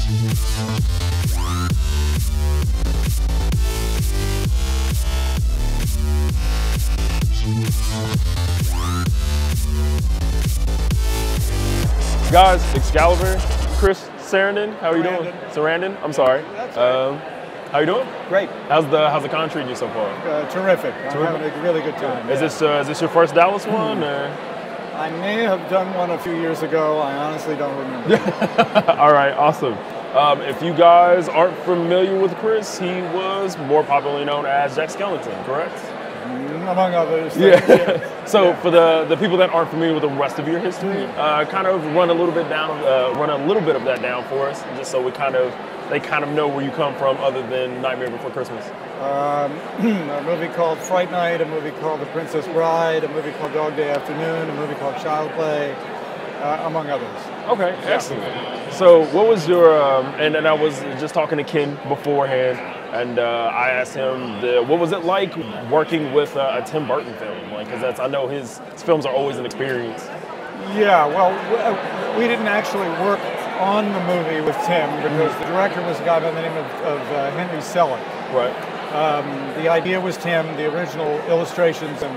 Guys, Excalibur, Chris Sarandon, how are you doing? Sarandon, I'm sorry. How you doing? Great. How's the con treating you so far? Terrific. I'm having a really good time. Is this your first Dallas one? Or? I may have done one a few years ago. I honestly don't remember. All right, awesome. If you guys aren't familiar with Chris, he was more popularly known as Jack Skellington, correct? Among others. Yeah. So for the people that aren't familiar with the rest of your history, kind of run a little bit of that down for us, just so they kind of know where you come from, other than Nightmare Before Christmas. A movie called Fright Night, a movie called The Princess Bride, a movie called Dog Day Afternoon, a movie called Child Play, among others. Okay, excellent. So what was your, and I was just talking to Ken beforehand, and I asked him, what was it like working with a Tim Burton film? Like, because I know his films are always an experience. Yeah, well, we didn't actually work on the movie with Tim because the director was a guy by the name of Henry Selick. Right. The idea was Tim. The original illustrations of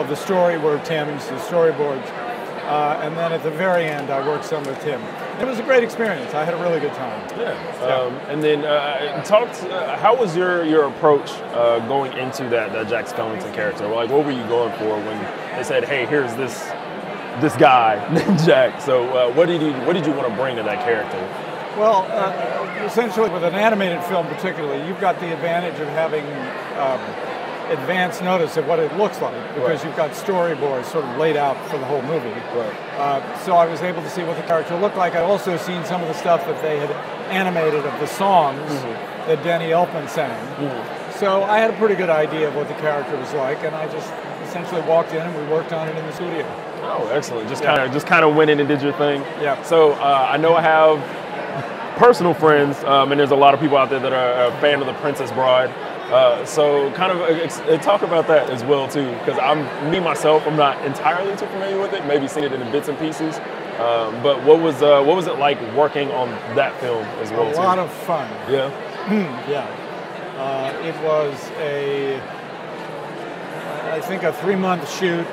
the story were Tim's, the storyboards. And then at the very end, I worked some with Tim. It was a great experience. I had a really good time. Yeah. And then how was your approach going into that Jack Skellington character? Like, what were you going for when they said, "Hey, here's this guy named Jack"? So, what did you want to bring to that character? Well, essentially, with an animated film, particularly, you've got the advantage of having advance notice of what it looks like because you've got storyboards sort of laid out for the whole movie. Right. So I was able to see what the character looked like. I'd also seen some of the stuff that they had animated of the songs that Denny Elfman sang. So I had a pretty good idea of what the character was like, and I just essentially walked in and we worked on it in the studio. Oh, excellent! Just kind of went in and did your thing. Yeah. So I know I have personal friends, and there's a lot of people out there that are a fan of The Princess Bride. So kind of talk about that as well too, because I'm not entirely too familiar with it. Maybe seen it in bits and pieces. But what was it like working on that film as well? A lot of fun. Yeah. Yeah. It was I think a 3-month shoot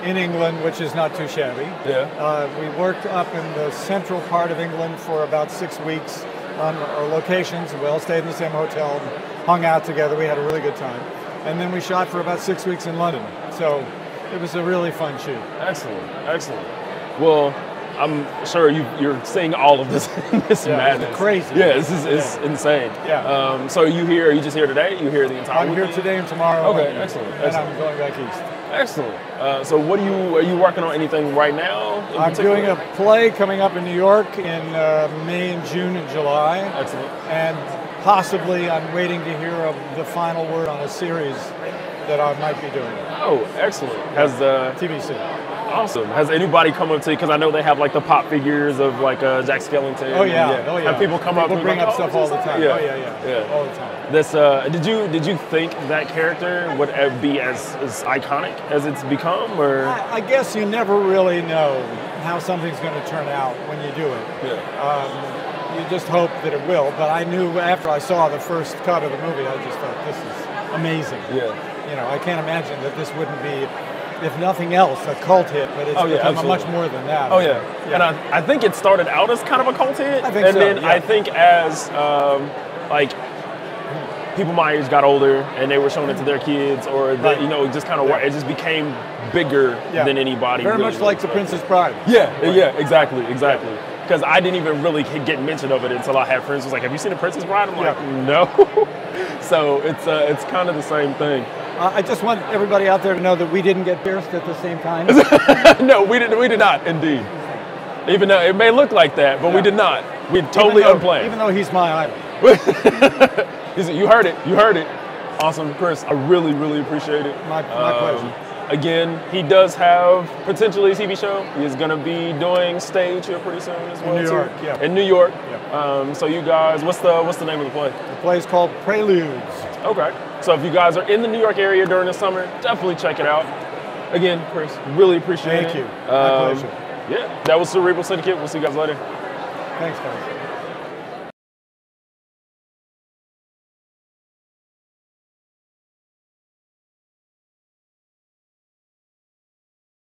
in England, which is not too shabby. Yeah. We worked up in the central part of England for about 6 weeks on our locations. We all stayed in the same hotel. Hung out together. We had a really good time. And then we shot for about 6 weeks in London. So it was a really fun shoot. Excellent. Excellent. Well, I'm sure you're seeing all of this madness. It's crazy. Yeah, this is insane. Yeah. So are you just here today? You here the entire weekend? I'm here today and tomorrow. Okay, excellent. And I'm going back east. Excellent. So are you working on anything right now? I'm doing a play coming up in New York in May and June and July. Excellent. And possibly I'm waiting to hear of the final word on a series that I might be doing. Oh, excellent. Has TBC. Awesome. Has anybody come up to you? Because I know they have like the pop figures of like Jack Skellington. Oh yeah. Oh yeah. Have people come up and bring up stuff all the time. Yeah. Oh yeah. All the time. This did you think that character would be as iconic as it's become, or? I guess you never really know how something's going to turn out when you do it. Yeah. You just hope that it will, but I knew after I saw the first cut of the movie, I just thought, this is amazing. Yeah. You know, I can't imagine that this wouldn't be, if nothing else, a cult hit, but it's become much more than that. Oh yeah. And I think it started out as kind of a cult hit, I think I think as like people my age got older and they were showing it to their kids, or just kind of it just became bigger than anybody. Very really much like The Princess Bride. Yeah, exactly. Because I didn't even really get mention of it until I had friends who was like, "Have you seen The Princess Bride?" I'm like, "No." So it's kind of the same thing. I just want everybody out there to know that we didn't get pierced at the same time. No, we did not, indeed. Even though it may look like that, but we did not. We totally unplanned. Even though he's my idol. You heard it. Awesome, Chris. I really, really appreciate it. My pleasure. Again, he does have potentially a TV show. He is going to be doing stage here pretty soon as well. In New York, In New York. Yeah. So you guys, what's the name of the play? The play is called Preludes. Okay. So if you guys are in the New York area during the summer, definitely check it out. Again, Chris, really appreciate it. Thank you. My pleasure. Yeah, that was Cerebral Syndicate. We'll see you guys later. Thanks, guys.